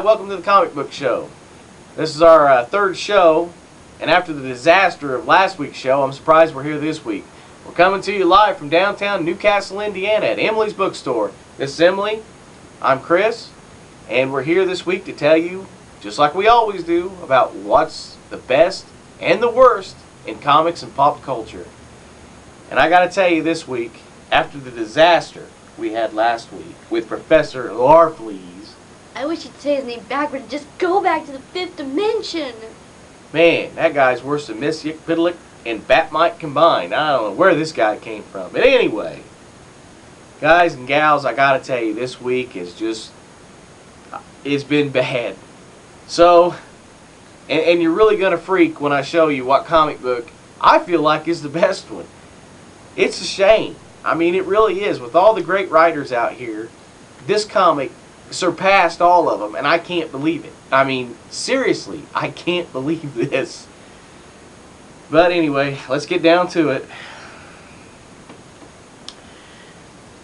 welcome to the Comic Book Show. This is our third show, and after the disaster of last week's show, I'm surprised we're here this week. We're coming to you live from downtown Newcastle, Indiana at Emily's Bookstore. This is Emily, I'm Chris, and we're here this week to tell you, just like we always do, about what's the best and the worst in comics and pop culture. And I gotta tell you this week, after the disaster we had last week with Professor Larfleeze. I wish you'd say his name backwards and just go back to the fifth dimension. Man, that guy's worse than Miss Yick-Fiddlick and Batmite combined. I don't know where this guy came from. But anyway, guys and gals, I gotta tell you, this week is just, it's been bad. So, and you're really gonna freak when I show you what comic book I feel like is the best one. It's a shame. I mean, it really is. With all the great writers out here, this comic surpassed all of them, and I can't believe it. I mean, seriously, I can't believe this. But anyway, let's get down to it.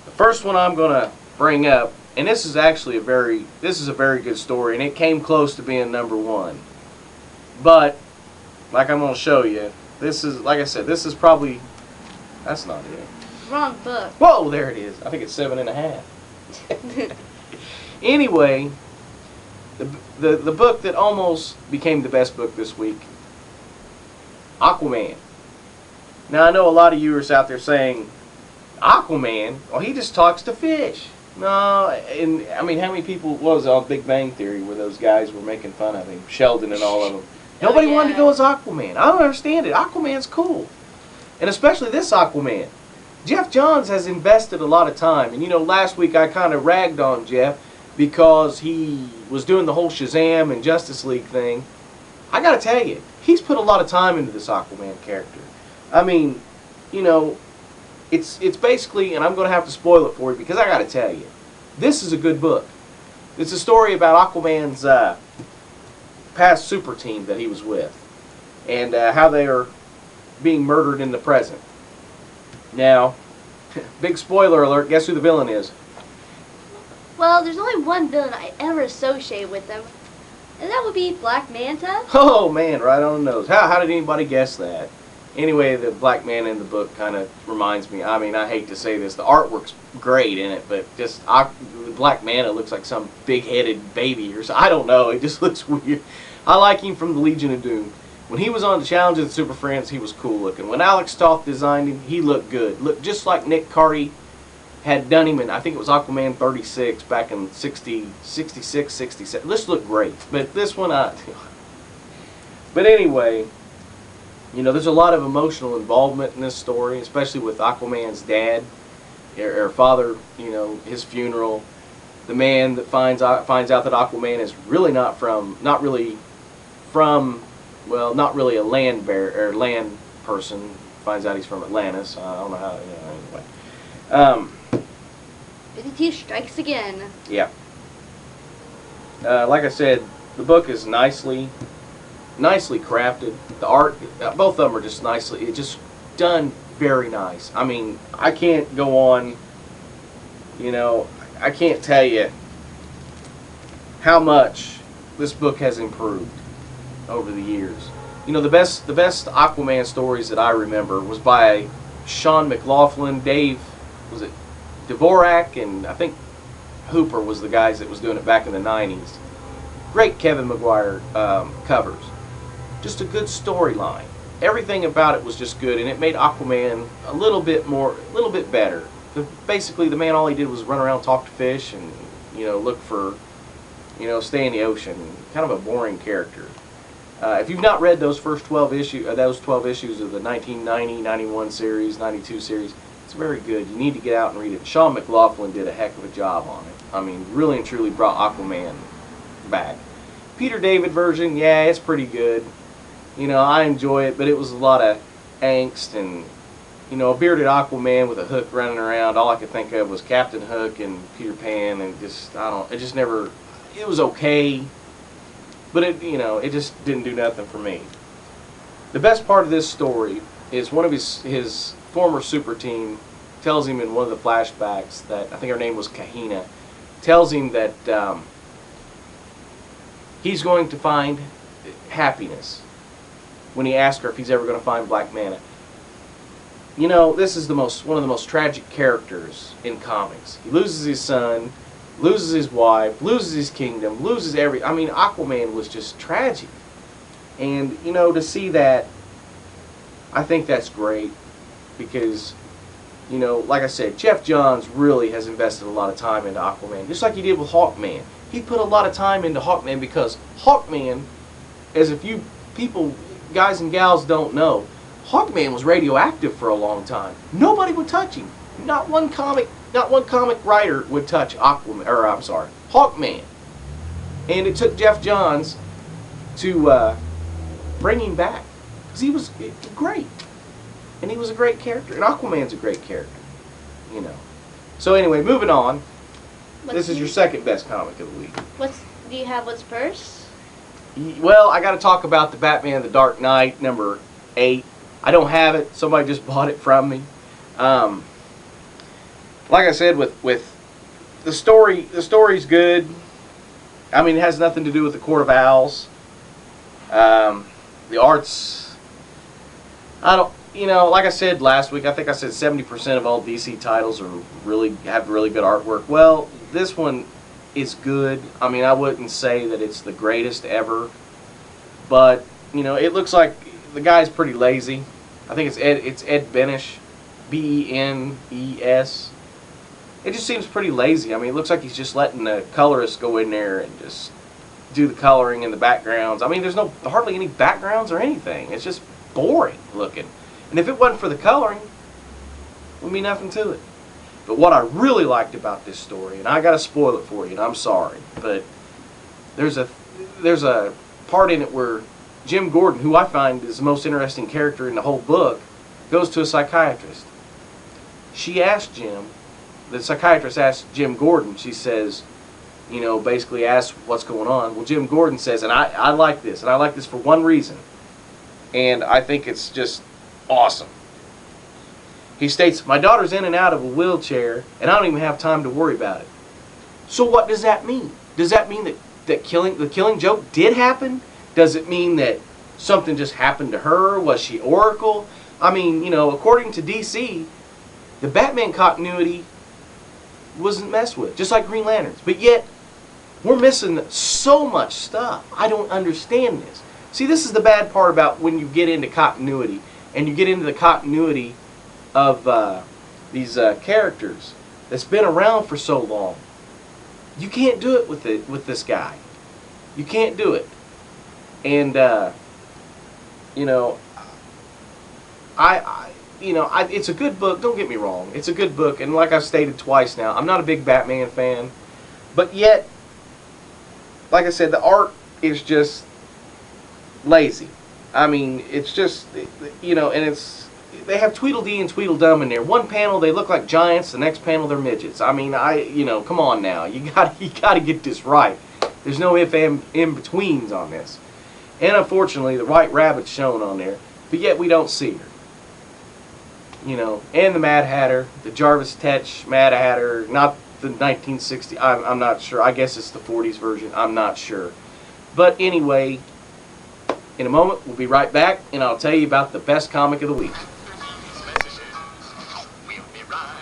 The first one I'm going to bring up, and this is actually a very good story, and it came close to being #1. But like I'm going to show you, this is, like I said, this is probably, that's not it. Wrong book. Whoa, there it is. I think it's 7.5. Anyway, the book that almost became the best book this week, Aquaman. Now I know a lot of you are out there saying, Aquaman? Well, he just talks to fish. No, and I mean, how many people was on Big Bang Theory where those guys were making fun of him, Sheldon and all of them? Nobody wanted to go as Aquaman. I don't understand it. Aquaman's cool, and especially this Aquaman. Jeff Johns has invested a lot of time, and you know, last week I kind of ragged on Jeff because he was doing the whole Shazam and Justice League thing. I gotta tell you, he's put a lot of time into this Aquaman character. I mean, you know, it's basically, and I'm gonna have to spoil it for you because I gotta tell you, this is a good book. It's a story about Aquaman's past super team that he was with, and how they are being murdered in the present. Now, big spoiler alert, guess who the villain is? Well, there's only one villain I ever associate with them, and that would be Black Manta. Oh man, right on the nose. How did anybody guess that? Anyway, the black man in the book kind of reminds me, I mean, I hate to say this, the artwork's great in it, but just the Black Manta looks like some big-headed baby or something. I don't know, it just looks weird. I like him from the Legion of Doom. When he was on the Challenge of the Super Friends, he was cool looking. When Alex Toth designed him, he looked good. Looked just like Nick Carty had done him in, I think it was Aquaman 36 back in 66, 67. This looked great. But this one, but anyway, you know, there's a lot of emotional involvement in this story, especially with Aquaman's dad, or father, you know, his funeral. The man that finds out that Aquaman is really not really a land bear or land person. Finds out he's from Atlantis. I don't know how. You know, anyway. 52 strikes again. Yeah. Like I said, the book is nicely crafted. The art, both of them are just it's just done very nice. I mean, I can't go on. You know, I can't tell you how much this book has improved over the years. You know, the best Aquaman stories that I remember was by Sean McLaughlin, was it Dvorak, and I think Hooper was the guys that was doing it back in the 90s. Great Kevin Maguire covers. Just a good storyline. Everything about it was just good, and it made Aquaman a little bit better. Basically, the man, all he did was run around, talk to fish, and, you know, look for, you know, stay in the ocean. Kind of a boring character. If you've not read those first 12 issues of the 1990, 91 series, 92 series, it's very good. You need to get out and read it. Sean McLaughlin did a heck of a job on it. I mean, really and truly brought Aquaman back. Peter David version, yeah, it's pretty good. You know, I enjoy it, but it was a lot of angst and, you know, a bearded Aquaman with a hook running around. All I could think of was Captain Hook and Peter Pan, and it was okay. But it, you know, it just didn't do nothing for me. The best part of this story is one of his former super team tells him in one of the flashbacks that, I think her name was Kahina, tells him that he's going to find happiness when he asks her if he's ever going to find Black Manta. You know, this is one of the most tragic characters in comics. He loses his son, loses his wife, loses his kingdom, loses I mean, Aquaman was just tragic. And, you know, to see that, I think that's great. Because, you know, like I said, Jeff Johns really has invested a lot of time into Aquaman. Just like he did with Hawkman. He put a lot of time into Hawkman because Hawkman, as a few people, guys and gals don't know, Hawkman was radioactive for a long time. Nobody would touch him. Not one comic writer would touch Hawkman. And it took Jeff Johns to bring him back. Because he was great. And he was a great character. And Aquaman's a great character. You know. So anyway, moving on. This is your second best comic of the week. Do you have what's first? Well, I got to talk about the Batman: The Dark Knight number 8. I don't have it. Somebody just bought it from me. Like I said, with the story's good. I mean, it has nothing to do with the Court of Owls. The art's, you know, like I said last week, I think I said 70% of all DC titles have really good artwork. Well, this one is good. I mean, I wouldn't say that it's the greatest ever, but you know, it looks like the guy's pretty lazy. I think it's Ed Benish, B-E-N-E-S. It just seems pretty lazy. I mean, it looks like he's just letting the colorist go in there and just do the coloring and the backgrounds. I mean, there's hardly any backgrounds or anything. It's just boring looking. And if it wasn't for the coloring, there would be nothing to it. But what I really liked about this story, and I got to spoil it for you, and I'm sorry, but there's a part in it where Jim Gordon, who I find is the most interesting character in the whole book, goes to a psychiatrist. The psychiatrist asked Jim Gordon, she says, you know, basically asks what's going on. Well, Jim Gordon says, and I like this, and I like this for one reason, and I think it's just awesome. He states, my daughter's in and out of a wheelchair, and I don't even have time to worry about it. So what does that mean? Does that mean that the killing joke did happen? Does it mean that something just happened to her? Was she Oracle? I mean, you know, according to DC, the Batman continuity wasn't messed with, just like Green Lanterns. But yet, we're missing so much stuff. I don't understand this. See, this is the bad part about when you get into continuity, and you get into the continuity of these characters that's been around for so long. You can't do it with this guy. You can't do it. And you know, it's a good book. Don't get me wrong. It's a good book, and like I've stated twice now, I'm not a big Batman fan, but yet, like I said, the art is just lazy. I mean, it's just, you know, and they have Tweedledee and Tweedledum in there. One panel they look like giants, the next panel they're midgets. I mean, you know, come on now, you got to get this right. There's no if and in betweens on this. And unfortunately, the White Rabbit's shown on there, but yet we don't see her. You know, and the Mad Hatter, the Jarvis Tetch Mad Hatter, not the 1960. I'm not sure. I guess it's the 40s version. I'm not sure. But anyway, in a moment we'll be right back, and I'll tell you about the best comic of the week. We'll be right